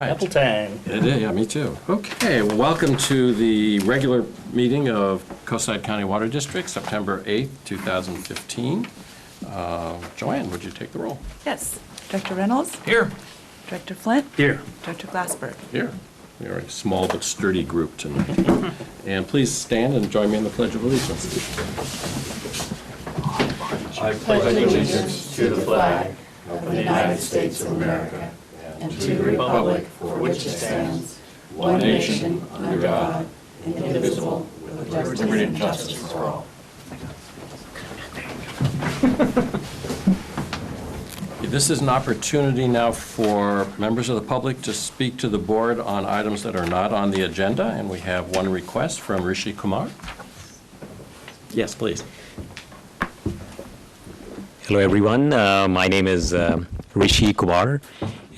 Apple time. It is, yeah, me too. Okay, well, welcome to the regular meeting of Coastside County Water District, September 8th, 2015. Joanne, would you take the roll? Yes. Director Reynolds? Here. Director Flint? Here. Director Glassberg? Here. We are a small but sturdy group tonight. And please stand and join me in the Pledge of Allegiance. I pledge allegiance to the flag of the United States of America and to the republic for which it stands, one nation, under God, indivisible, with liberty and justice for all. This is an opportunity now for members of the public to speak to the board on items that are not on the agenda, and we have one request from Rishi Kumar. Yes, please. Hello, everyone. My name is Rishi Kumar,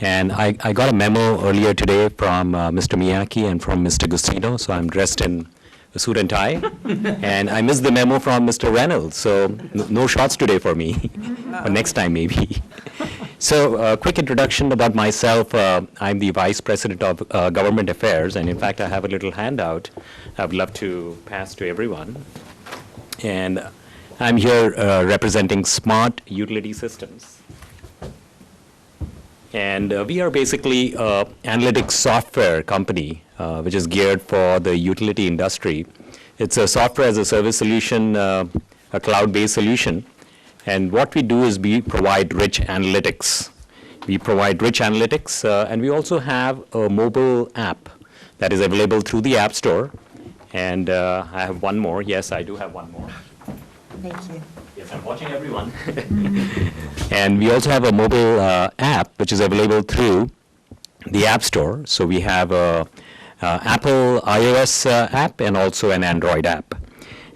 and I got a memo earlier today from Mr. Miyake and from Mr. Gustino, so I'm dressed in a suit and tie. And I missed the memo from Mr. Reynolds, so no shots today for me, or next time maybe. So a quick introduction about myself. I'm the Vice President of Government Affairs, and in fact, I have a little handout I'd love to pass to everyone. And I'm here representing Smart Utility Systems. And we are basically an analytics software company, which is geared for the utility industry. It's a software as a service solution, a cloud-based solution. And what we do is we provide rich analytics. We provide rich analytics, and we also have a mobile app that is available through the App Store. And I have one more. Yes, I do have one more. Thank you. Yes, I'm watching everyone. And we also have a mobile app which is available through the App Store. So we have a Apple iOS app and also an Android app.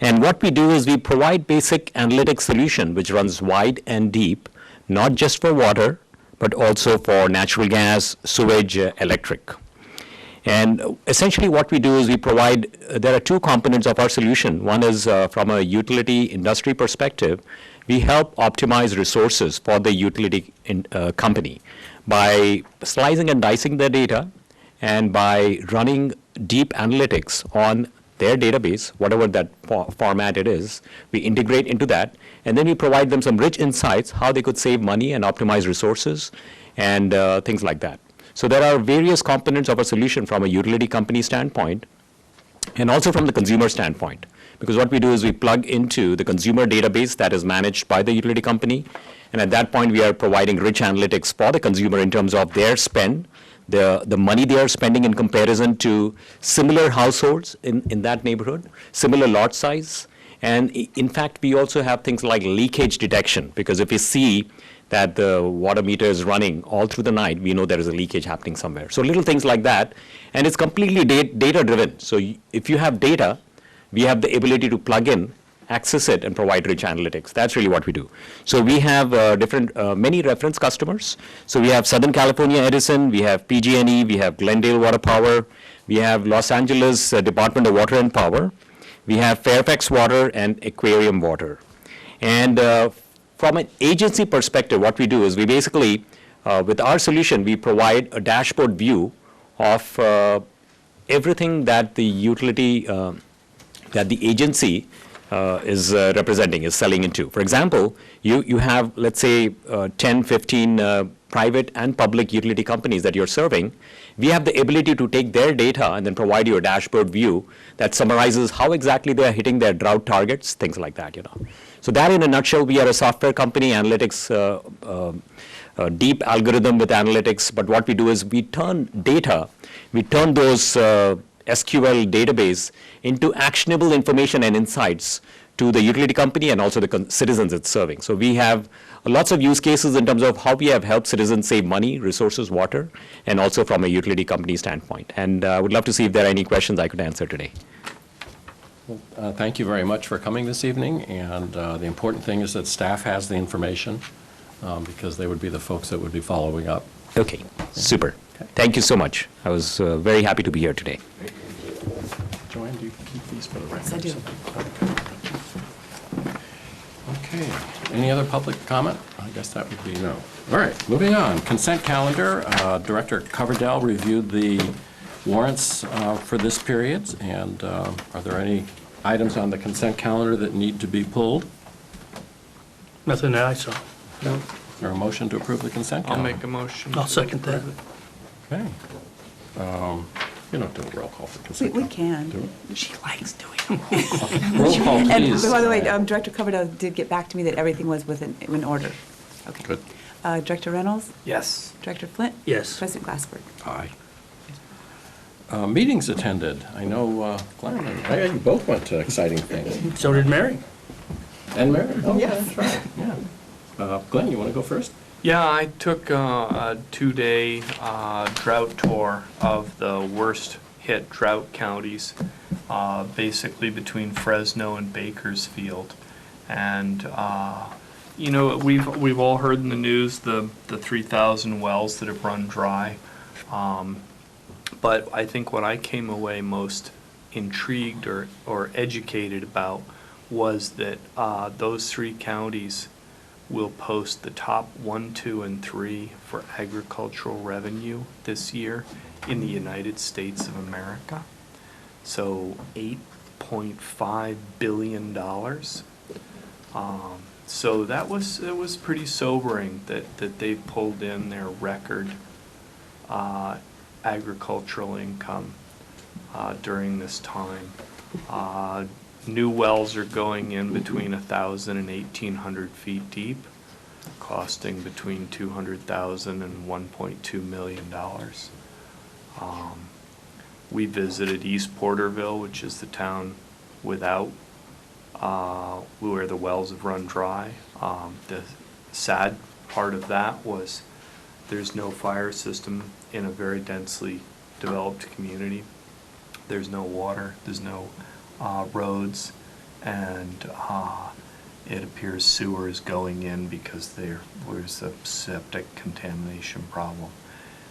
And what we do is we provide basic analytics solution which runs wide and deep, not just for water, but also for natural gas, sewage, electric. And essentially what we do is we provide, there are two components of our solution. One is from a utility industry perspective, we help optimize resources for the utility company by slicing and dicing the data and by running deep analytics on their database, whatever that format it is. We integrate into that, and then we provide them some rich insights, how they could save money and optimize resources and things like that. So there are various components of a solution from a utility company standpoint and also from the consumer standpoint. Because what we do is we plug into the consumer database that is managed by the utility company. And at that point, we are providing rich analytics for the consumer in terms of their spend, the money they are spending in comparison to similar households in that neighborhood, similar lot size. And in fact, we also have things like leakage detection, because if we see that the water meter is running all through the night, we know there is a leakage happening somewhere. So little things like that, and it's completely data-driven. So if you have data, we have the ability to plug in, access it, and provide rich analytics. That's really what we do. So we have many reference customers. So we have Southern California Edison, we have PG&E, we have Glendale Water Power, we have Los Angeles Department of Water and Power, we have Fairfax Water and Aquarium Water. And from an agency perspective, what we do is we basically, with our solution, we provide a dashboard view of everything that the utility, that the agency is representing, is selling into. For example, you have, let's say, 10, 15 private and public utility companies that you're serving. We have the ability to take their data and then provide you a dashboard view that summarizes how exactly they are hitting their drought targets, things like that, So that in a nutshell, we are a software company, analytics, deep algorithm with analytics. But what we do is we turn data, we turn those SQL database into actionable information and insights to the utility company and also the citizens it's serving. So we have lots of use cases in terms of how we have helped citizens save money, resources, water, and also from a utility company standpoint. And I would love to see if there are any questions I could answer today. Well, thank you very much for coming this evening. And the important thing is that staff has the information because they would be the folks that would be following up. Okay, super. Okay. Thank you so much. I was very happy to be here today. Joanne, do you keep these for the record? Yes, I do. Okay. Any other public comment? I guess that would be no. All right, moving on. Consent calendar. Director Coverdell reviewed the warrants for this period, and are there any items on the consent calendar that need to be pulled? Nothing that I saw. No. Is there a motion to approve the consent I'll calendar? make a motion. I'll second that. Okay. You don't do a roll call for consent We calendar. can. Do She likes doing it. it? Roll call, And please. by the way, Director Coverdell did get back to me that everything was in order. Okay. Good. Director Reynolds? Yes. Director Flint? Yes. President Glassberg? Aye. Meetings attended. I know Glenn and you both went to exciting things. So did Mary. And Mary? Oh, that's right, yeah. Glenn, you want to go first? Yeah, I took a 2-day drought tour of the worst hit drought counties, basically between Fresno and Bakersfield. And, you know, we've all heard in the news the 3,000 wells that have run dry. But I think what I came away most intrigued or educated about was that those 3 counties will post the top 1, 2, and 3 for agricultural revenue this year in the United States of America. So $8.5 billion. So it was pretty sobering that they pulled in their record agricultural income during this time. New wells are going in between 1,000 and 1,800 feet deep, costing between $200,000 and $1.2 million. We visited East Porterville, which is the town without where the wells have run dry. The sad part of that was there's no fire system in a very densely developed community. There's no water, there's no roads, and it appears sewer is going in because there's a septic contamination problem.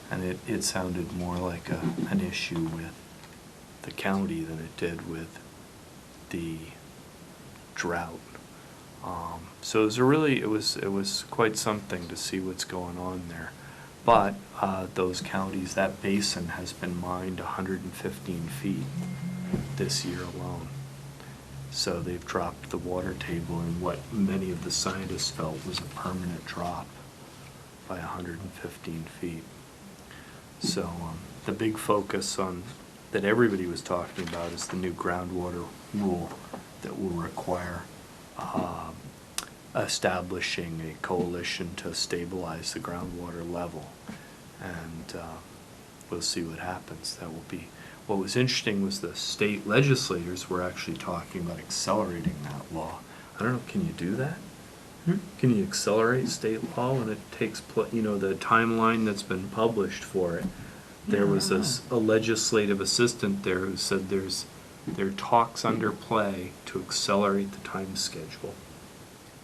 And it sounded more like an issue with the county than it did with the drought. So it was quite something to see what's going on there. But those counties, that basin has been mined 115 feet this year alone. So they've dropped the water table in what many of the scientists felt was a permanent drop by 115 feet. So the big focus that everybody was talking about is the new groundwater rule that will require establishing a coalition to stabilize the groundwater level. And we'll see what happens. That will be. What was interesting was the state legislators were actually talking about accelerating that law. I don't know, can you do that? Can you accelerate state law when it takes place? You know, the timeline that's been published for it. There was a legislative assistant there who said there are talks under play to accelerate the time schedule.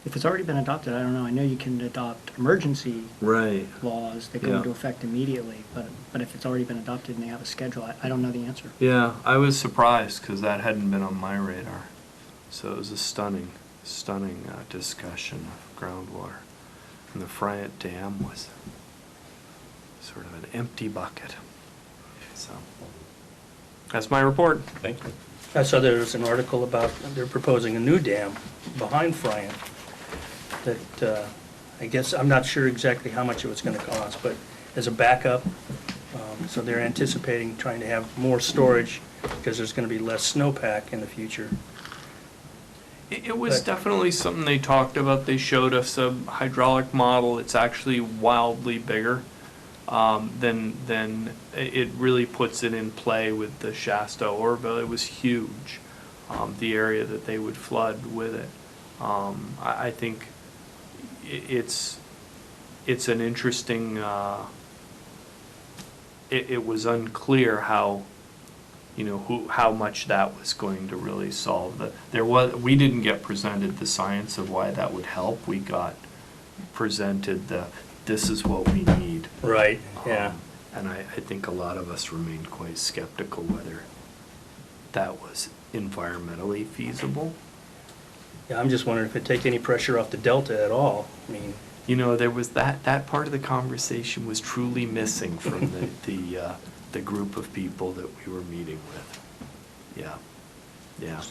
If it's already been adopted, I don't know. I know you can adopt emergency Right. laws that go Yeah. into effect immediately, but if it's already been adopted and they have a schedule, I don't know the answer. Yeah, I was surprised because that hadn't been on my radar. So it was a stunning discussion of groundwater. And the Friant Dam was sort of an empty bucket. So that's my report. Thank you. I saw there was an article about they're proposing a new dam behind Friant that I guess, I'm not sure exactly how much it was going to cost, but as a backup, so they're anticipating trying to have more storage because there's going to be less snowpack in the future. It was But- definitely something they talked about. They showed us a hydraulic model. It's actually wildly bigger than it really puts it in play with the Shasta Orville. It was huge, the area that they would flood with it. I think it's an interesting. It was unclear how. How much that was going to really solve we didn't get presented the science of why that would help. We got presented this is what we need. Right, yeah. And I think a lot of us remained quite skeptical whether that was environmentally feasible. Yeah, I'm just wondering if it take any pressure off the delta at all. I mean, You know, there was that part of the conversation was truly missing from the group of people that we were meeting with. Yeah, yeah.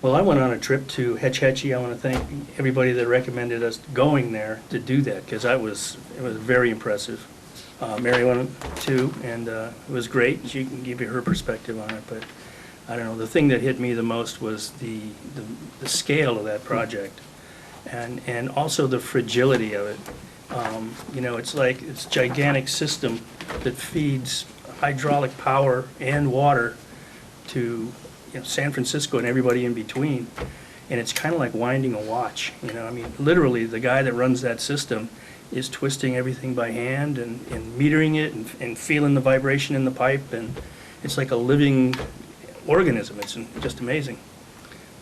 Well, I went on a trip to Hetch Hetchy. I want to thank everybody that recommended us going there to do that, because it was very impressive. Mary went too, and it was great. She can give you her perspective on it, but I don't know, the thing that hit me the most was the scale of that project, and also the fragility of it. You know, it's like, it's a gigantic system that feeds hydraulic power and water to, you know, San Francisco and everybody in between. And it's kind of like winding a watch, you know, I mean, literally, the guy that runs that system is twisting everything by hand and metering it and feeling the vibration in the pipe, and it's like a living organism. It's just amazing.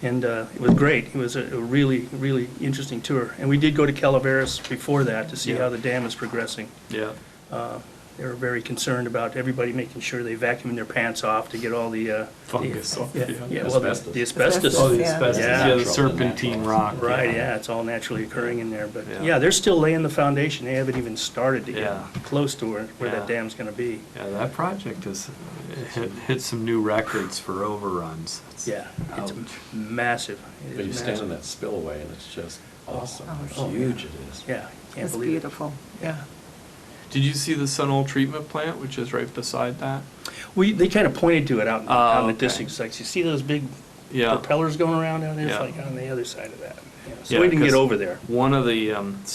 And it was great. It was a really, really interesting tour. And we did go to Calaveras before that to see Yeah. how the dam is progressing. Yeah. They were very concerned about everybody making sure they vacuumed their pants off to get all the Fungus off, yeah, yeah. yeah, well, the asbestos. Oh, the Yeah. asbestos, Yeah. yeah, the serpentine rock. Right, yeah, it's all naturally occurring in there, but Yeah. yeah, they're still laying the foundation. They haven't even started to get Yeah. close to where that Yeah. dam's gonna be. Yeah, that project has hit some new records for overruns. It's- Yeah, it's Ouch. massive. It But is you stand in massive. that spillway and it's just awesome, Oh, how huge it is. Yeah, can't It's believe it. beautiful, yeah. Did you see the Sunol treatment plant, which is right beside that? They kind of pointed to it out in the okay. distance, like, you see those big Yeah. propellers going around down there? It's Yeah. like on the other side of that. Yeah, so Yeah, we didn't get 'cause over there. One of the,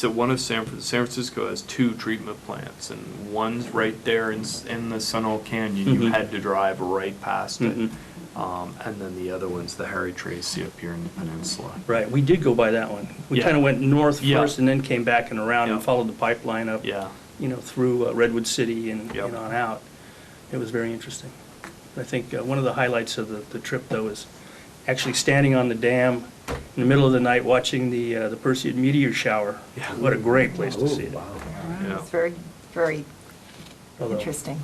one of San Francisco has 2 treatment plants, and one's right there in the Sunol Canyon. You Mhm. had to drive right past it. Mhm. And then the other one's the Harry Tracy up here in the peninsula. Right, we did go by that one. We Yeah. kind of went north Yeah. first and then came back and around and Yeah. followed the pipeline up, Yeah, you know, through Redwood City and Yep. on out. It was very interesting. I think one of the highlights of the trip, though, is actually standing on the dam in the middle of the night watching the Perseid meteor shower. Yeah. What a great place to see it. Yeah. It's very, very Although interesting.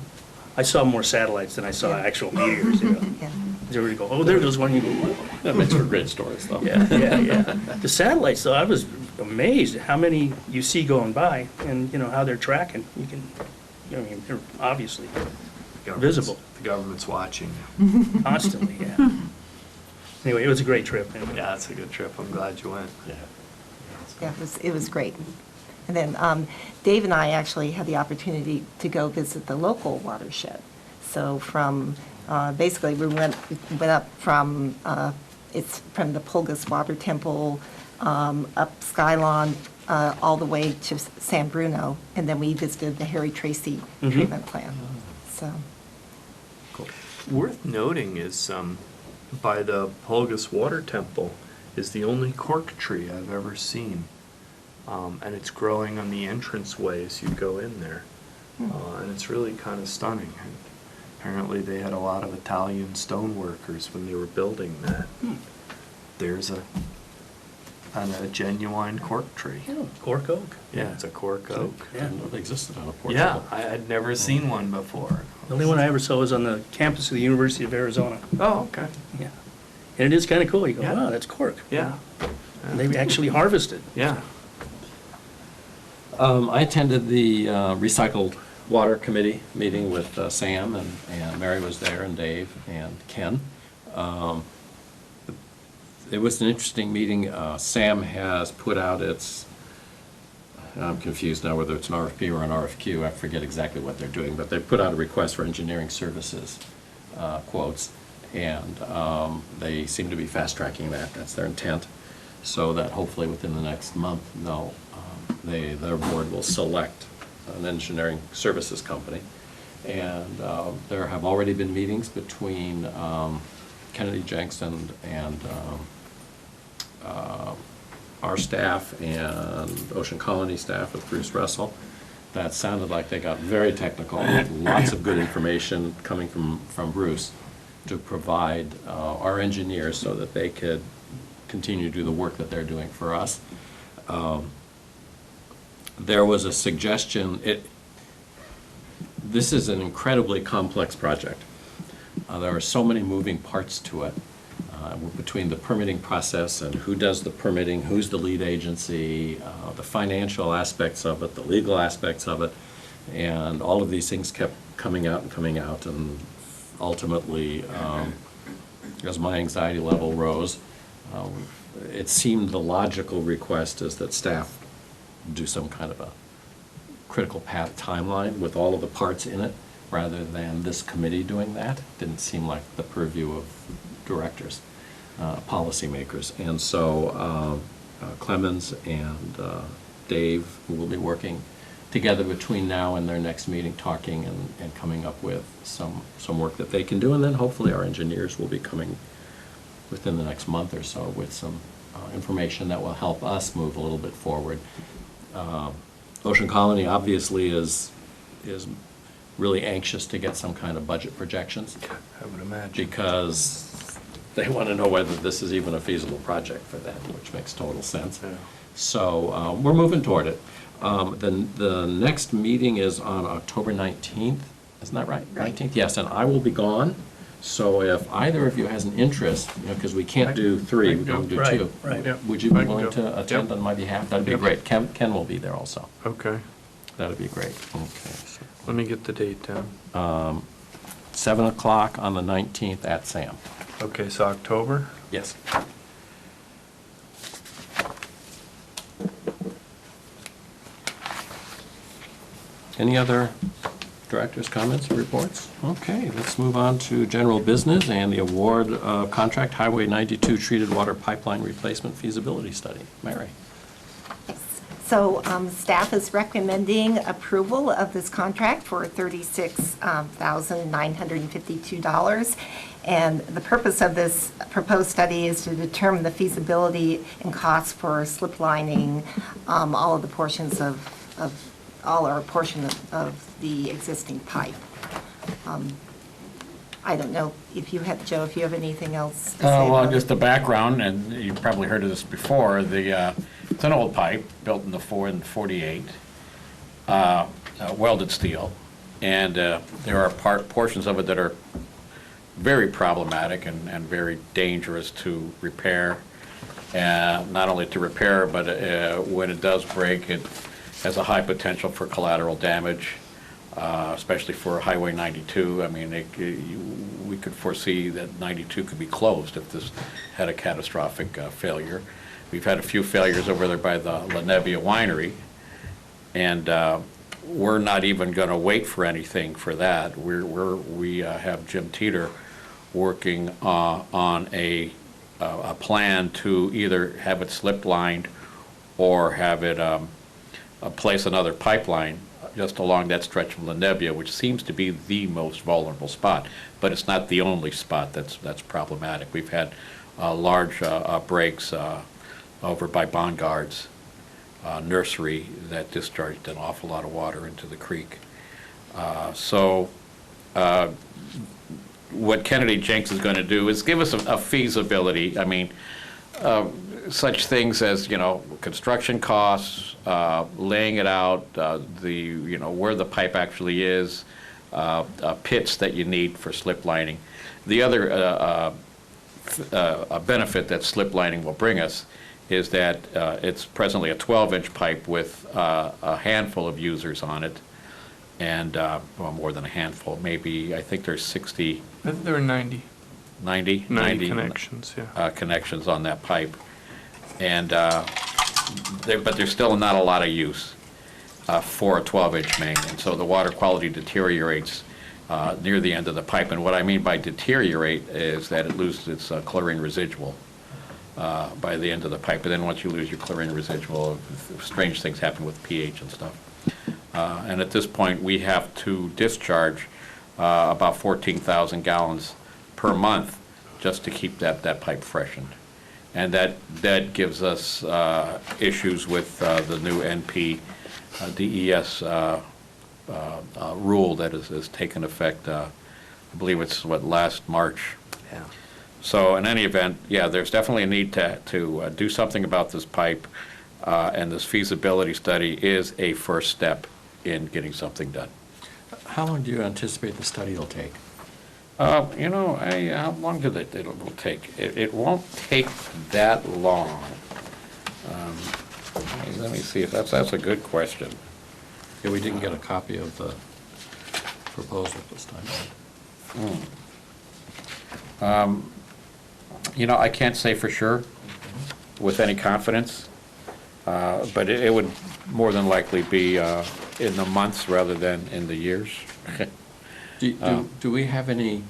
I saw more satellites than I saw Yeah. actual meteors, you know. Yeah. Everybody go, oh, there goes one, you go, whoa. That makes for great stories, though. Yeah, yeah, yeah. The satellites, though, I was amazed at how many you see going by and, you know, how they're tracking. You can, I mean, they're obviously Government's- visible The government's watching. constantly, yeah. Anyway, it was a great trip. Yeah, it's a good trip. I'm glad you went. Yeah. Yeah, it was great. And then Dave and I actually had the opportunity to go visit the local watershed. So from, basically, we went up from, it's from the Pulgas Water Temple, up Skylon, all the way to San Bruno, and then we visited the Harry Tracy Mhm. treatment plant. So, Worth noting is, by the Pulgas Water Temple is the only cork tree I've ever seen. And it's growing on the entranceway as you go in there. And it's really kind of stunning. And apparently they had a lot of Italian stone workers when they were building that. There's a genuine cork tree. Oh, cork oak. Yeah, it's a cork oak. Yeah. Didn't know they existed on a Portugal. Yeah, I had never seen one before. The only one I ever saw was on the campus of the University of Arizona. Oh, okay. Yeah. And it is kind of cool. You go, Yeah. wow, that's cork. Yeah. And they actually harvest it. Yeah. I attended the Recycled Water Committee meeting with Sam, and Mary was there, and Dave, and Ken. It was an interesting meeting. Sam has put out its, I'm confused now whether it's an RFP or an RFQ, I forget exactly what they're doing, but they put out a request for engineering services quotes, and they seem to be fast-tracking that. That's their intent, so that hopefully within the next month, their board will select an engineering services company. And there have already been meetings between Kennedy Jenks and our staff and Ocean Colony staff with Bruce Russell. That sounded like they got very technical, lots of good information coming from Bruce to provide our engineers so that they could continue to do the work that they're doing for us. There was a suggestion, this is an incredibly complex project. There are so many moving parts to it. between the permitting process and who does the permitting, who's the lead agency, the financial aspects of it, the legal aspects of it, and all of these things kept coming out, and ultimately, as my anxiety level rose, it seemed the logical request is that staff do some kind of a critical path timeline with all of the parts in it, rather than this committee doing that. Didn't seem like the purview of directors, policymakers. And so Clemens and Dave, who will be working together between now and their next meeting, talking and coming up with some work that they can do. And then hopefully our engineers will be coming within the next month or so with some information that will help us move a little bit forward. Ocean Colony obviously is really anxious to get some kind of budget projections, I would imagine. because they want to know whether this is even a feasible project for them, which makes total sense. Yeah. So we're moving toward it. Then the next meeting is on October 19th, isn't that right? Right. 19th, yes, and I will be gone. So if either of you has an interest, because we can't do three, we can only do Right, two. right. Yep, Would you be I can willing go. to attend Yep. on my behalf? That'd be Yep. great. Ken will be there also. Okay, That'd be great. Okay. let me get the date down. 7 o'clock on the 19th at SAM. Okay, so October? Yes. Any other directors' comments or reports? Okay, let's move on to general business and the award of contract Highway 92 treated water pipeline replacement feasibility study. Mary? So staff is recommending approval of this contract for $36,952. And the purpose of this proposed study is to determine the feasibility and cost for slip lining all of the portions of all or a portion of the existing pipe. I don't know if you have, Joe, if you have anything else to say Well, about just it. the background, and you've probably heard of this before, it's an old pipe, built in the 48, welded steel, and there are portions of it that are very problematic and very dangerous to repair. Not only to repair, but when it does break, it has a high potential for collateral damage, especially for Highway 92. I mean, we could foresee that 92 could be closed if this had a catastrophic failure. We've had a few failures over there by the La Nebbia Winery, and we're not even going to wait for anything for that. We have Jim Teeter working on a plan to either have it slip lined or have it place another pipeline just along that stretch of La Nebbia, which seems to be the most vulnerable spot, but it's not the only spot that's problematic. We've had large breaks over by Bongard's nursery that discharged an awful lot of water into the creek. What Kennedy Jenks is going to do is give us a feasibility. I mean, such things as, construction costs, laying it out, where the pipe actually is, pits that you need for slip lining. The other benefit that slip lining will bring us is that it's presently a 12-inch pipe with a handful of users on it, and, well, more than a handful, maybe, I think there's 60. I think there were 90. 90 connections, yeah. connections on that pipe. And, but there's still not a lot of use for a 12-inch main. And so the water quality deteriorates near the end of the pipe. And what I mean by deteriorate is that it loses its chlorine residual by the end of the pipe. And then once you lose your chlorine residual, strange things happen with pH and stuff. And at this point, we have to discharge about 14,000 gallons per month just to keep that pipe freshened. And that gives us issues with the new NP DES rule that has taken effect, I believe it's, last March. Yeah. So in any event, yeah, there's definitely a need to do something about this pipe, and this feasibility study is a first step in getting something done. How long do you anticipate the study will take? How long do it'll take? It won't take that long. Let me see if that's a good question. Yeah, we didn't get a copy of the proposal this time. I can't say for sure with any confidence, but it would more than likely be in the months rather than in the years. Do we have any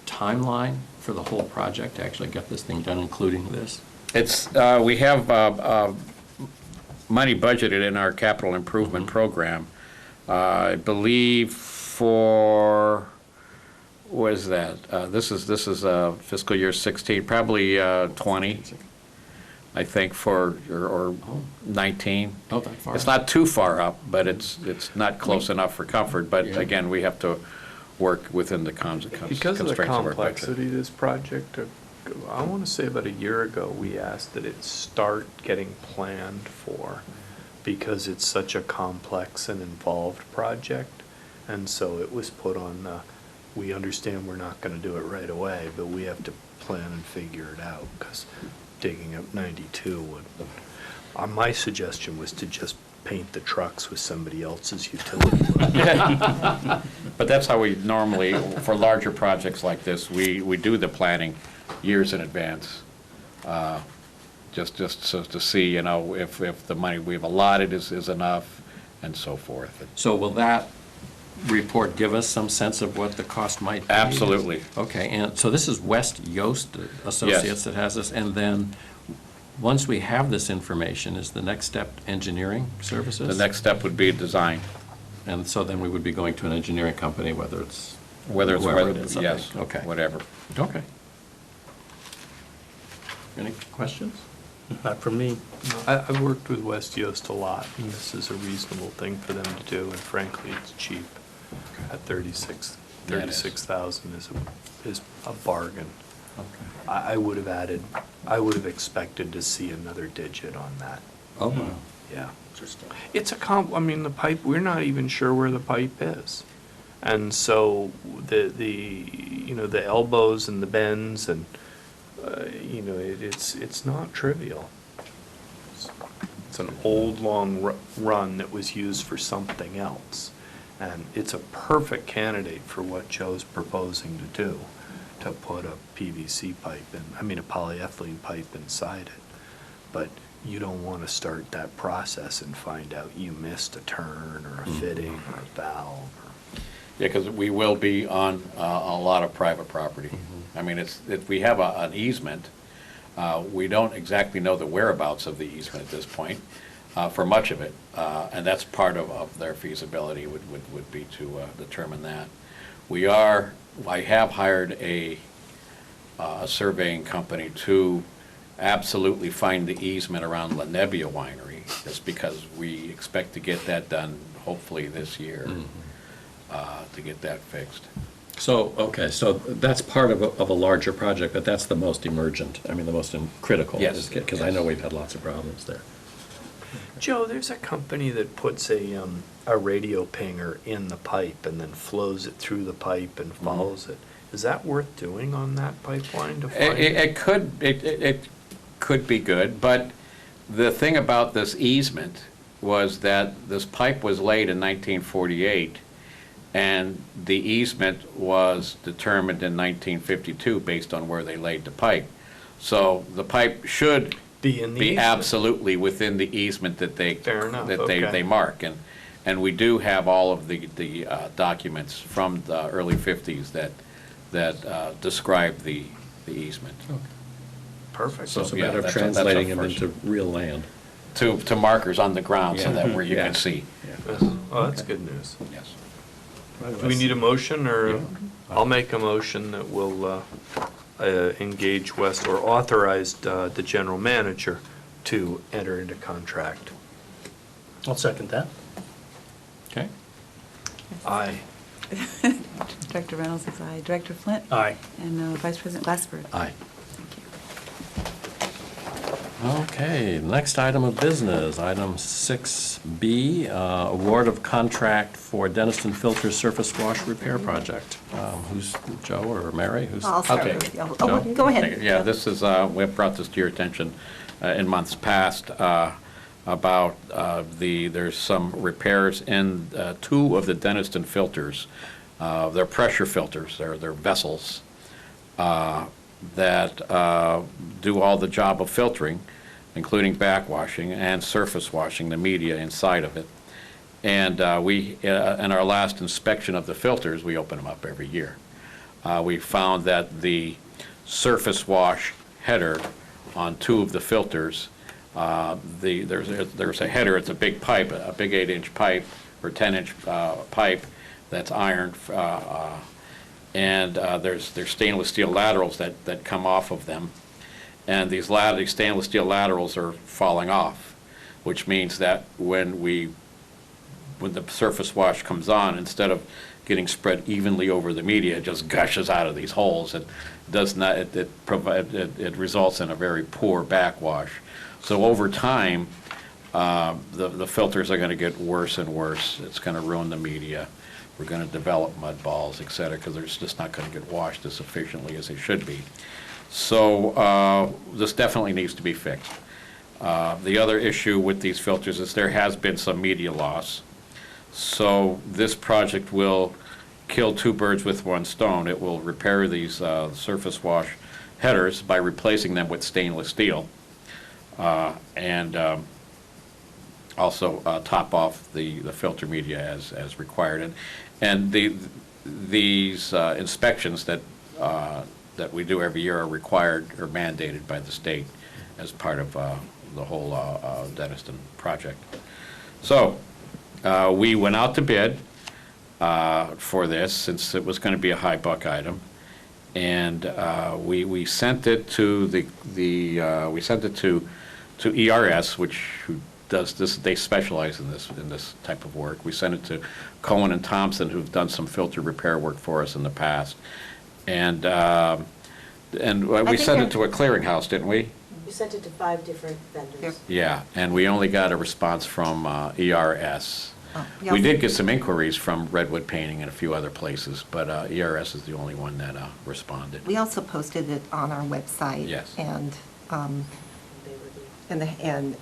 timeline for the whole project to actually get this thing done, including this? We have money budgeted in our capital improvement program, I believe for, what is that? This is fiscal year 16, probably 20, I think, or 19. Oh, that far. It's not too far up, but it's not close enough for comfort. But Yeah. again, we have to work within the constraints of Because of the our budget. complexity of this project, I want to say about a year ago, we asked that it start getting planned for, because it's such a complex and involved project. And so it was put on, we understand we're not going to do it right away, but we have to plan and figure it out, because digging up 92 would, my suggestion was to just paint the trucks with somebody else's utility. But that's how we normally, for larger projects like this, we do the planning years in advance, just so to see, if the money we've allotted is enough, and so forth. So will that report give us some sense of what the cost might be? Absolutely. Okay, and so this is West Yost Associates that has this, and then, once we have this information, is the next step engineering services? The next step would be design. And so then we would be going to an engineering company, whether it's Whether it's, whoever it is, I yes, think. Okay. whatever. Okay. Any questions? Not for me. I've worked with West Yost a lot, and this is a reasonable thing for them to do, and frankly, it's cheap. At 36,000 is a bargain. Okay. I would have expected to see another digit on that. Oh, wow. Yeah. It's the pipe, we're not even sure where the pipe is. And so the elbows and the bends and, it's not trivial. It's an old, long run that was used for something else. And it's a perfect candidate for what Joe's proposing to do, to put a PVC pipe in, a polyethylene pipe inside it. But you don't want to start that process and find out you missed a turn or a fitting or a valve. Yeah, because we will be on a lot of private property. If we have an easement, we don't exactly know the whereabouts of the easement at this point, for much of it. And that's part of their feasibility would be to determine that. I have hired a surveying company to absolutely find the easement around La Nebbia Winery, just because we expect to get that done hopefully this year, to get that fixed. So, okay, so that's part of a larger project, but that's the most emergent, the most critical. Yes. Because I know we've had lots of problems there. Joe, there's a company that puts a radio pinger in the pipe and then flows it through the pipe and follows it. Is that worth doing on that pipeline to find? It could be good, but the thing about this easement was that this pipe was laid in 1948, and the easement was determined in 1952 based on where they laid the pipe. So the pipe should Be in the be easement. absolutely within the easement that they Fair enough, that okay. they mark, and we do have all of the documents from the early 50s that describe the easement. Perfect. So it's a yeah, matter of that's a translating them first. into real land. To markers on the ground so Yeah. that where you Yeah. can see. Oh, that's good news. Yes. Do we need a motion, or? Yeah. I'll make a motion that will engage West, or authorize the general manager to enter into contract. I'll second that. Okay? Aye. Director Reynolds is aye. Director Flint? Aye. And Vice President Glassford? Aye. Thank you. Okay, next item of business, item 6B, award of contract for Denniston Filter Surface Wash Repair Project. Who's Joe or Mary? Who's? I'll start Okay. with you. Joe? Oh, go ahead. Yeah, this is, we've brought this to your attention in months past about there's some repairs in 2 of the Denniston filters. They're pressure filters, they're vessels that do all the job of filtering, including backwashing and surface washing the media inside of it. And we, in our last inspection of the filters, we open them up every year. We found that the surface wash header on 2 of the filters, there's a header, it's a big pipe, a big 8-inch pipe or 10-inch pipe that's iron, and there's stainless steel laterals that come off of them. And these stainless steel laterals are falling off, which means that when the surface wash comes on, instead of getting spread evenly over the media, it just gushes out of these holes. It does not. It results in a very poor backwash. So over time, the filters are going to get worse and worse. It's going to ruin the media. We're going to develop mud balls, et cetera, because they're just not going to get washed as efficiently as they should be. So this definitely needs to be fixed. The other issue with these filters is there has been some media loss. So this project will kill 2 birds with 1 stone. It will repair these surface wash headers by replacing them with stainless steel, and also top off the filter media as required. And these inspections that we do every year are required or mandated by the state as part of the whole Denniston project. So we went out to bid for this, since it was going to be a high buck item, and we sent it to we sent it to ERS, who does this. They specialize in this type of work. We sent it to Cohen and Thompson, who've done some filter repair work for us in the past. And we sent it to a clearinghouse, didn't we? You sent it to 5 different vendors. Yep. Yeah, and we only got a response from ERS. Oh, We did get some inquiries from Redwood Painting and a few other places, but ERS is the only one that responded. We also posted it on our website. Yes. And, They reviewed.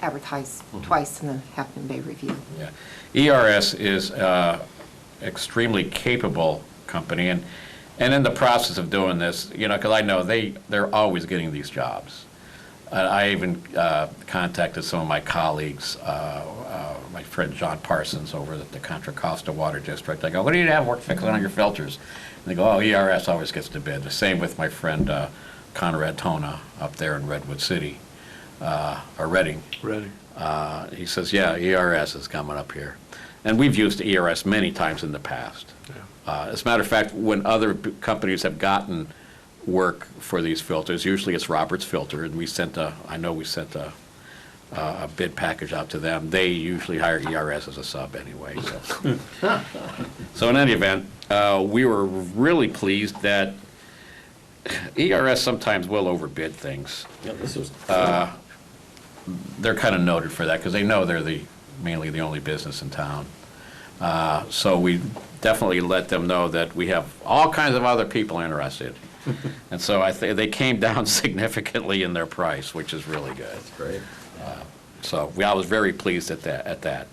advertised twice in the Half Moon Bay Review. Yeah, ERS is extremely capable company, and in the process of doing this, because I know they're always getting these jobs. I even contacted some of my colleagues, my friend John Parsons over at the Contra Costa Water District. I go, what do you have work fixing on your filters? And they go, oh, ERS always gets the bid. The same with my friend Conrad Tona up there in Redwood City, or Reading. Ready. He says, yeah, ERS is coming up here. And we've used ERS many times in the past. As a matter of fact, when other companies have gotten work for these filters, usually it's Roberts Filter, and we sent a bid package out to them. They usually hire ERS as a sub anyway. So in any event, we were really pleased that ERS sometimes will overbid things. Yeah, this was. They're kind of noted for that because they know they're mainly the only business in town. So we definitely let them know that we have all kinds of other people interested. And so I think they came down significantly in their price, which is really good. That's great. So I was very pleased at that.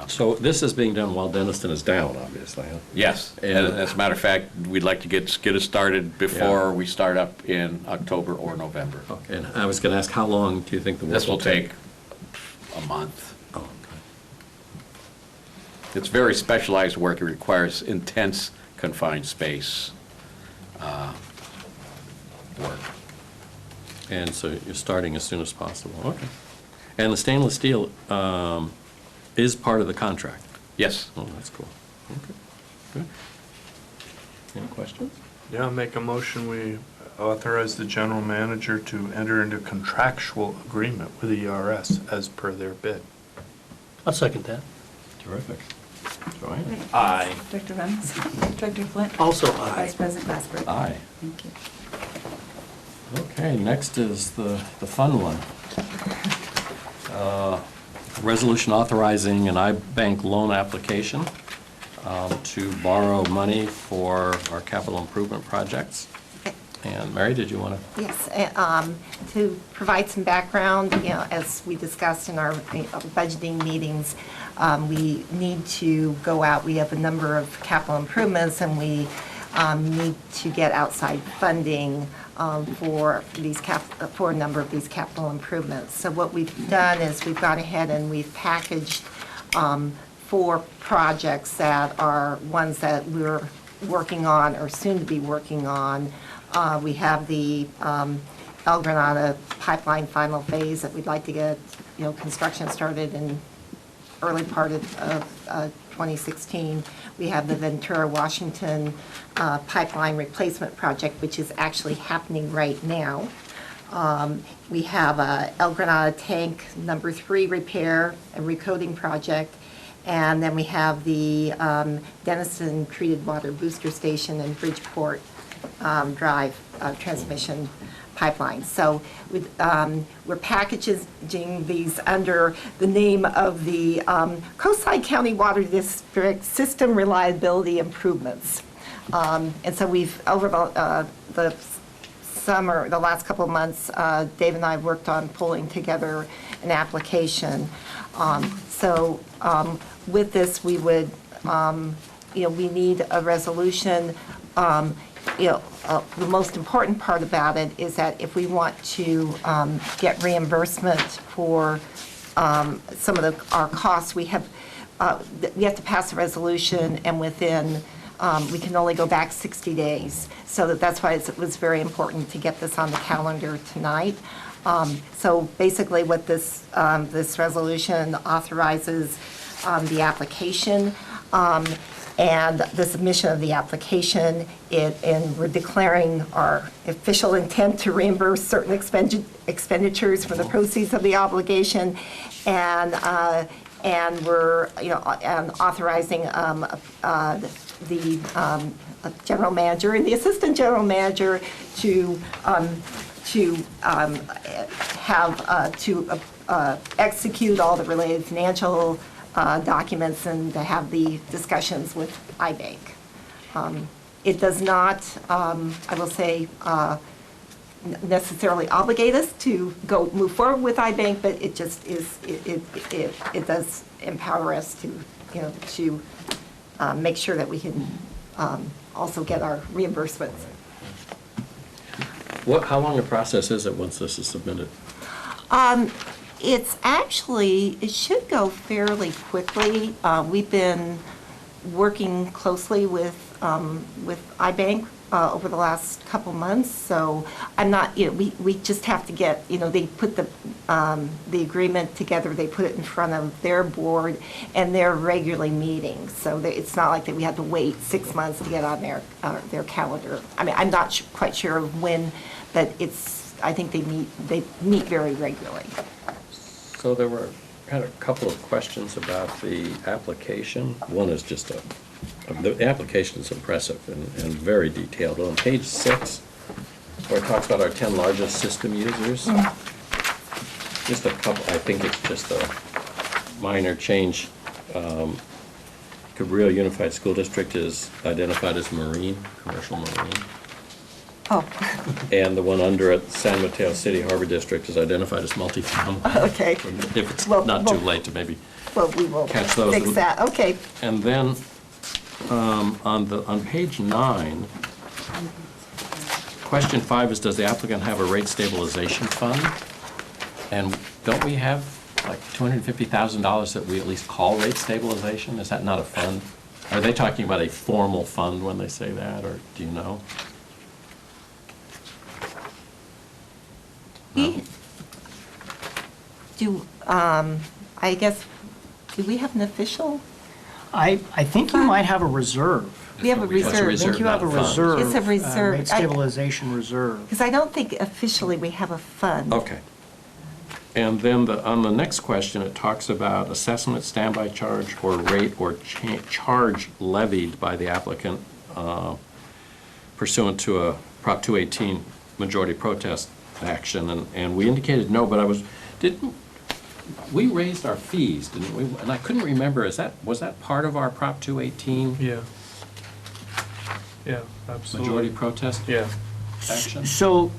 So this is being done while Denniston is down, obviously, huh? Yes, and as a matter of fact, we'd like to get it started before Yeah. we start up in October or November. Okay, and I was going to ask, how long do you think the work This will take a month. Oh, okay. It's very specialized work. It requires intense confined space work. And so you're starting as soon as possible, okay. And the stainless steel is part of the contract? Yes. Oh, that's cool. Okay, good. Any questions? Yeah, I'll make a motion, we authorize the general manager to enter into contractual agreement with ERS as per their bid. I'll second that. Terrific. Joanne? Aye. Director Reynolds? Director Flint? Also aye. Vice President Glassberg? Aye. Thank you. Okay, next is the fun one. Resolution authorizing an iBank loan application to borrow money for our capital improvement projects. And Mary, did you want to? Yes, to provide some background, as we discussed in our budgeting meetings, we need to go out, we have a number of capital improvements, and we need to get outside funding for a number of these capital improvements. So what we've done is we've gone ahead and we've packaged 4 projects that are ones that we're working on or soon to be working on. We have the El Granada pipeline final phase that we'd like to get, construction started in early part of 2016. We have the Ventura, Washington pipeline replacement project, which is actually happening right now. We have El Granada tank number 3 repair and recoating project. And then we have the Denison treated water booster station and Bridgeport Drive transmission pipeline. So we're packaging these under the name of the Coastside County Water District System Reliability Improvements. And so we've, over the summer, the last couple of months, Dave and I worked on pulling together an application. So with this, we would, we need a resolution. The most important part about it is that if we want to get reimbursement for some of our costs, we have to pass a resolution, and within, we can only go back 60 days. So that's why it was very important to get this on the calendar tonight. So basically what this resolution authorizes the application and the submission of the application, and we're declaring our official intent to reimburse certain expenditures from the proceeds of the obligation, and we're authorizing the general manager and the assistant general manager to execute all the related financial documents and to have the discussions with iBank. It does not, I will say, necessarily obligate us to move forward with iBank, but it just is, it does empower us to make sure that we can also get our reimbursements. How long a process is it once this is submitted? It should go fairly quickly. We've been working closely with iBank over the last couple months, so I'm not, we just have to get, they put the agreement together, they put it in front of their board, and they're regularly meeting, so it's not like that we had to wait 6 months to get on their calendar. I mean, I'm not quite sure when, but I think they meet very regularly. So had a couple of questions about the application. One is just the application is impressive and very detailed. On page 6, where it talks about our 10 largest system users, just a couple, I think it's just a minor change. Cabrillo Unified School District is identified as marine, commercial marine. Oh. And the one under it, San Mateo City Harbor District, is identified as multifamily. Okay. If it's not too late to maybe we will catch those. fix that. Okay. And then on page 9, question 5 is, does the applicant have a rate stabilization fund? And don't we have like $250,000 that we at least call rate stabilization? Is that not a fund? Are they talking about a formal fund when they say that, or do you know? I guess, do we have an official? I think you might have a reserve. We have a reserve. I think you have a not a fund. reserve. It's a reserve. Rate stabilization reserve. Because I don't think officially we have a fund. Okay. And then on the next question, it talks about assessment, standby charge, or rate or charge levied by the applicant pursuant to a Prop 218 majority protest action, and we indicated no, but we raised our fees, didn't we? And I couldn't remember, was that part of our Prop 218 Yeah. Yeah, absolutely. majority protest Yeah. action? So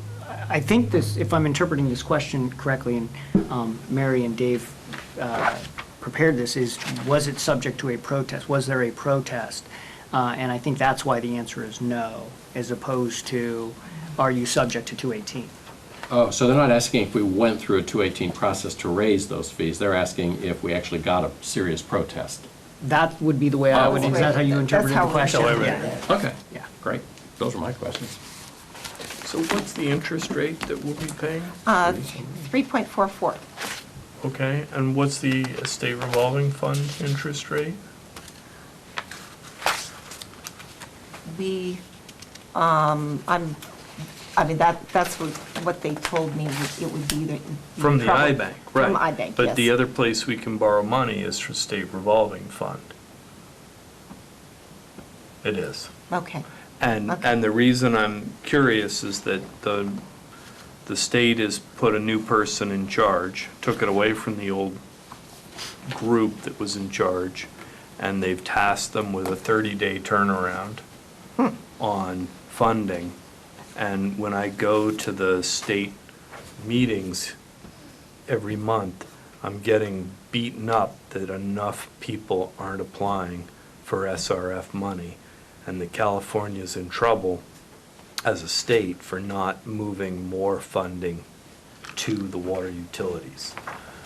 I think this, if I'm interpreting this question correctly, and Mary and Dave prepared this, was it subject to a protest? Was there a protest? And I think that's why the answer is no, as opposed to, are you subject to 218? Oh, so they're not asking if we went through a 218 process to raise those fees, they're asking if we actually got a serious protest. That would be the way I would, is that how you interpreted the question? That's how we Yeah. interpreted it. Okay, Yeah. great. Those are my questions. So what's the interest rate that we'll be paying? 3.44. Okay, and what's the estate revolving fund interest rate? We, that's what they told me, it would be the. From the iBank, right. From iBank, But the yes. other place we can borrow money is for state revolving fund. It is. Okay, And, Okay. and the reason I'm curious is that the state has put a new person in charge, took it away from the old group that was in charge, and they've tasked them with a 30-day turnaround on funding. And when I go to the state meetings every month, I'm getting beaten up that enough people aren't applying for SRF money. And that California's in trouble as a state for not moving more funding to the water utilities.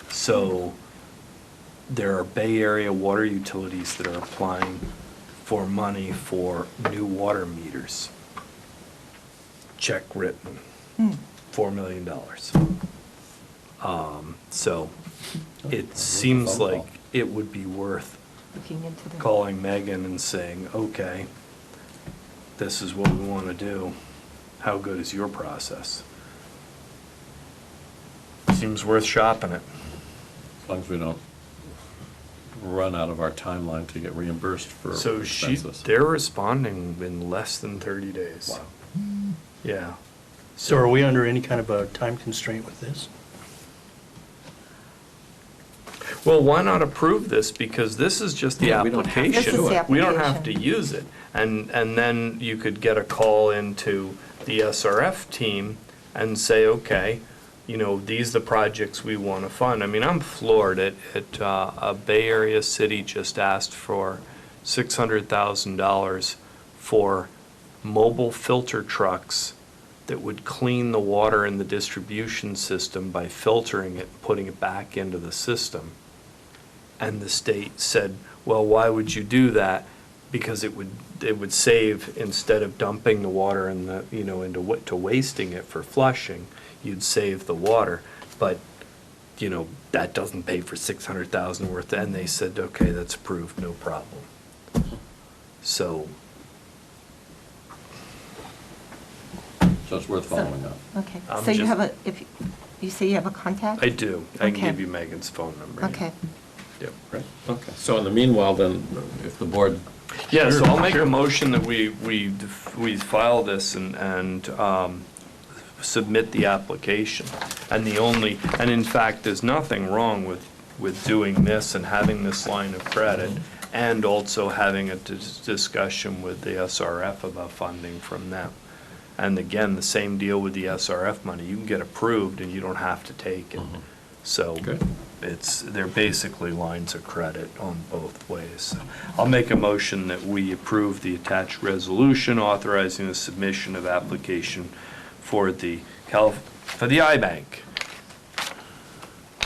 So there are Bay Area water utilities that are applying for money for new water meters. Check written, $4 million. So it seems like it would be worth looking into the. calling Megan and saying, okay, this is what we want to do. How good is your process? Seems worth shopping it. As long as we don't run out of our timeline to get reimbursed for So expenses. they're responding in less than 30 days. Wow. Yeah. So are we under any kind of a time constraint with this? Well, why not approve this? Because this is just the Yeah, we don't have to application. This is the We don't have to application. use it. And then you could get a call into the SRF team and say, okay, you know, these are the projects we want to fund. I mean, I'm floored at a Bay Area city just asked for $600,000 for mobile filter trucks that would clean the water in the distribution system by filtering it, putting it back into the system. And the state said, well, why would you do that? Because it would save, instead of dumping the water in the, you know, to wasting it for flushing, you'd save the water. But, you know, that doesn't pay for $600,000 worth. And they said, okay, that's approved, no problem. So, So it's worth following up. Okay, I'm so you just- have if you say you have a contact? I do. I can Okay. give you Megan's phone number. Okay. Yep. Right, okay. So in the meanwhile, then, if the board. Yeah, so Sure, I'll make sure. a motion that we file this and submit the application. And in fact, there's nothing wrong with doing this and having this line of credit, and also having a discussion with the SRF about funding from them. And again, the same deal with the SRF money. You can get approved and you don't have to take it. So Good. they're basically lines of credit on both ways. I'll make a motion that we approve the attached resolution authorizing the submission of application for the iBank.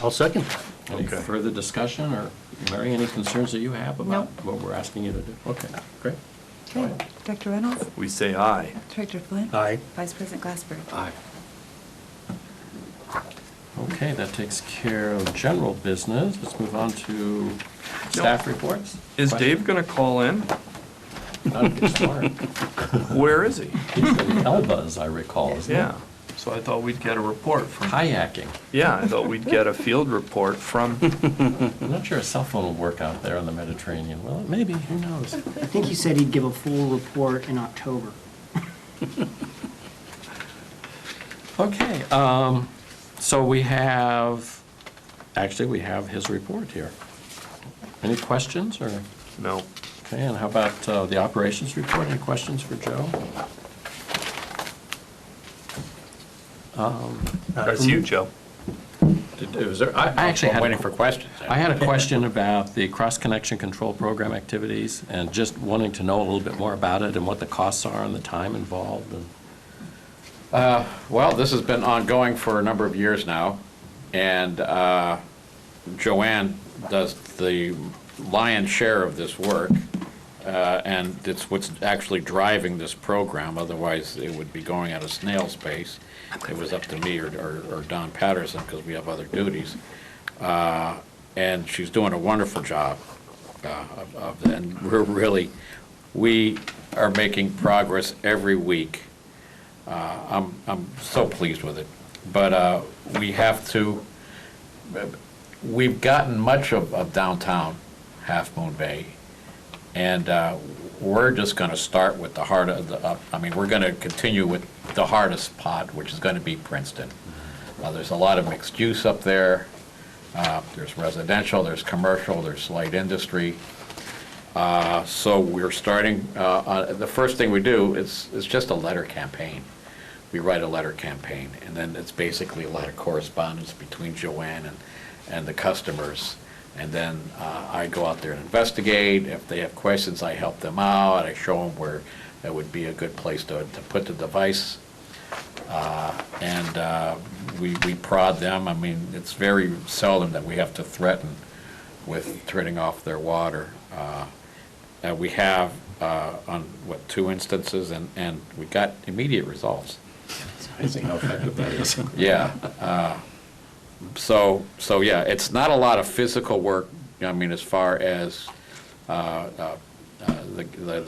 I'll second. Any Okay. further discussion, or Mary, any concerns that you have about No. what we're asking you to do? Okay, great. Okay, Director Reynolds? We say aye. Director Flynn? Aye. Vice President Glassberg? Aye. Okay, that takes care of general business. Let's move on to staff reports. Is Question? Dave gonna call in? Not if you're smart. Where is he? He's in Elba, as I recall, isn't he? Yeah, so I thought we'd get a report from, Kayaking. yeah, I thought we'd get a field report from, I'm not sure a cell phone will work out there on the Mediterranean. Well, maybe, who knows? I think he said he'd give a full report in October. Okay, so we have his report here. Any questions, or, No. okay, and how about the operations report? Any questions for Joe? That's you, Joe. I actually I'm had waiting for questions. I had a question about the cross-connection control program activities, and just wanting to know a little bit more about it and what the costs are and the time involved. And Well, this has been ongoing for a number of years now, and Joanne does the lion's share of this work, and it's what's actually driving this program. Otherwise, it would be going at a snail's pace. It was up to me or Don Patterson, because we have other duties. And she's doing a wonderful job of that. And we are making progress every week. I'm so pleased with it. But we've gotten much of downtown Half Moon Bay, and we're just going to start with the heart of we're going to continue with the hardest spot, which is going to be Princeton. There's a lot of mixed use up there. There's residential, there's commercial, there's light industry. So we're starting, the first thing we do is just a letter campaign. We write a letter campaign, and then it's basically a letter correspondence between Joanne and the customers. And then I go out there and investigate. If they have questions, I help them out. I show them where that would be a good place to put the device. And we prod them. I mean, it's very seldom that we have to threaten with turning off their water. We have on, 2 instances, and we got immediate results. it's amazing how effective that is. Yeah. So yeah, it's not a lot of physical work, as far as the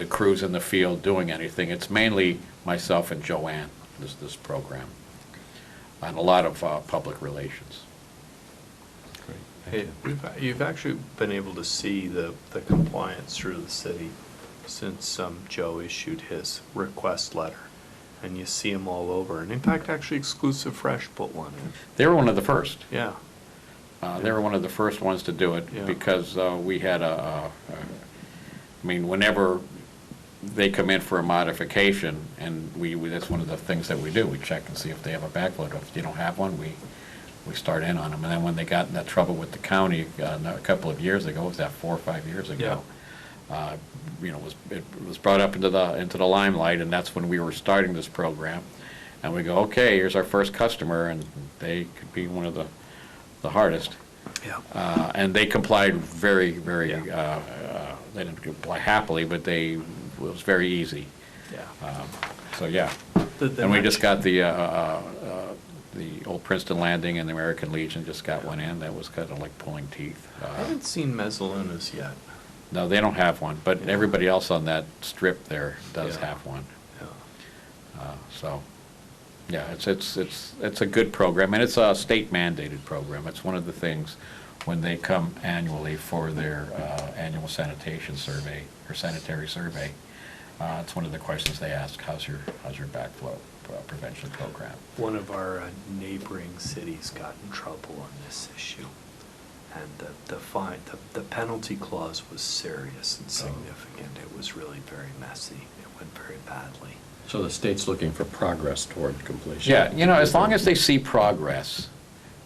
crews in the field doing anything. It's mainly myself and Joanne, this program, and a lot of public relations. Great. You've actually been able to see the compliance through the city since Joe issued his request letter. And you see them all over. And in fact, actually Exclusive Fresh put one in. They were one of the first. Yeah. They were one of the first ones to do it, Yeah. because we had whenever they come in for a modification, and that's one of the things that we do. We check and see if they have a backflow. If you don't have one, we start in on them. And then when they got in that trouble with the county a couple of years ago, was that 4 or 5 years ago? It was brought up into the limelight, and that's when we were starting this program. And we go, okay, here's our first customer, and they could be one of the hardest. Yeah. And they complied very, very. Yeah. They didn't comply happily, but it was very easy. Yeah. So yeah, and we just got the old Princeton Landing and the American Legion just got one in. That was kind of like pulling teeth. I haven't seen Mezzalina's yet. No, they don't have one, but Yeah. everybody else on that strip there does Yeah. have one. Yeah. So, yeah, it's a good program, and it's a state mandated program. It's one of the things when they come annually for their annual sanitation survey or sanitary survey. It's one of the questions they ask: How's your backflow prevention program? One of our neighboring cities got in trouble on this issue. And the penalty clause was serious and significant. It was really very messy. It went very badly. So the state's looking for progress toward completion. Yeah, as long as they see progress,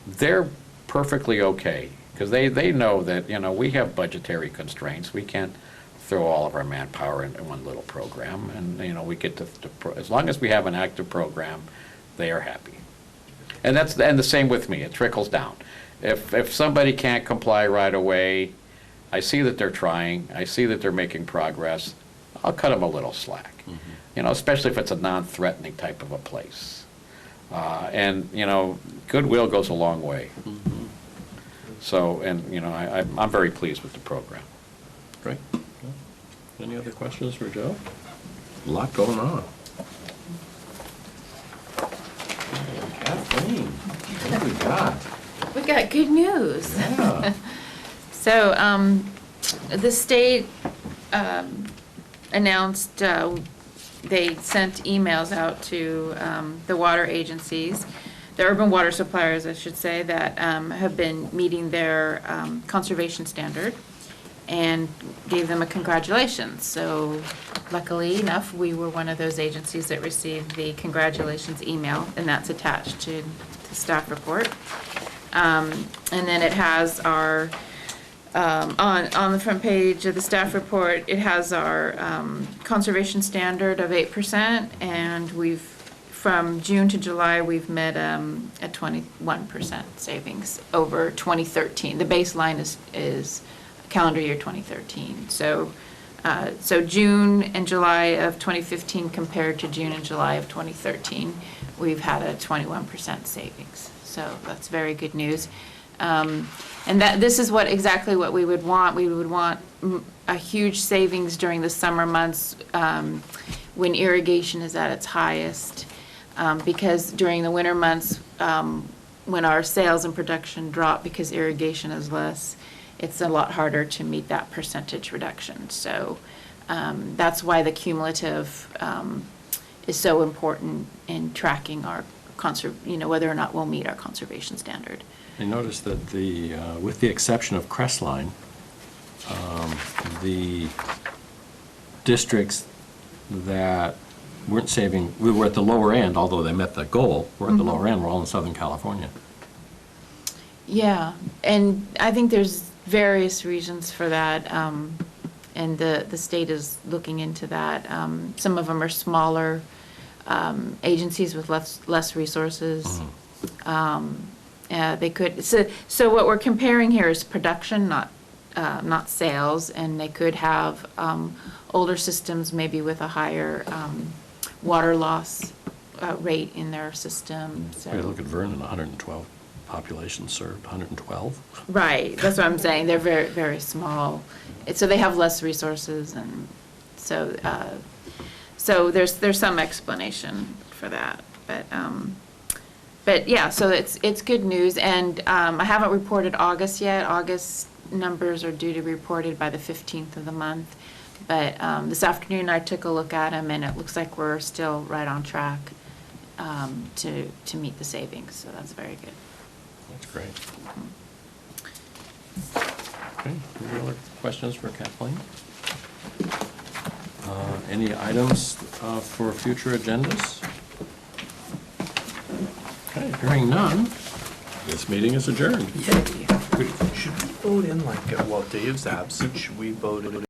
they're perfectly okay, because they know that, we have budgetary constraints. We can't throw all of our manpower in one little program, and, we get as long as we have an active program, they are happy. And the same with me. It trickles down. If somebody can't comply right away, I see that they're trying, I see that they're making progress, I'll cut them a little slack. Mm-hmm. Especially if it's a non-threatening type of a place. And goodwill goes a long way. Mm-hmm. So, I'm very pleased with the program. Great. Any other questions for Joe? A lot going on. Kathleen, what do we got? We got good news. Yeah. So, the state announced they sent emails out to the water agencies, the urban water suppliers, I should say, that have been meeting their conservation standard, and gave them a congratulations. So luckily enough, we were one of those agencies that received the congratulations email, and that's attached to the staff report. And then it has our, on the front page of the staff report, it has our conservation standard of 8%, and from June to July, we've met a 21% savings over 2013. The baseline is calendar year 2013. So June and July of 2015 compared to June and July of 2013, we've had a 21% savings. So that's very good news. And this is exactly what we would want. We would want a huge savings during the summer months when irrigation is at its highest, because during the winter months, when our sales and production drop because irrigation is less, it's a lot harder to meet that percentage reduction. So that's why the cumulative is so important in tracking our whether or not we'll meet our conservation standard. I noticed that with the exception of Crestline, the districts that weren't saving, we were at the lower end, although they met the goal, we're at the lower end, we're all in Southern California. Yeah, and I think there's various reasons for that, and the state is looking into that. Some of them are smaller agencies with less resources. They could, so what we're comparing here is production, not sales, and they could have older systems maybe with a higher water loss rate in their system. So. Yeah, look at Vernon, 112 population served, 112. Right, that's what I'm saying. They're very, very small. So they have less resources, and so there's some explanation for that. But yeah, so it's good news, and I haven't reported August yet. August numbers are due to be reported by the 15th of the month. But this afternoon I took a look at them, and it looks like we're still right on track to meet the savings. So that's very good. That's great. Okay, any other questions for Kathleen? Any items for future agendas? Okay, hearing none, this meeting is adjourned. Should we vote in, like, while Dave's absent, should we vote in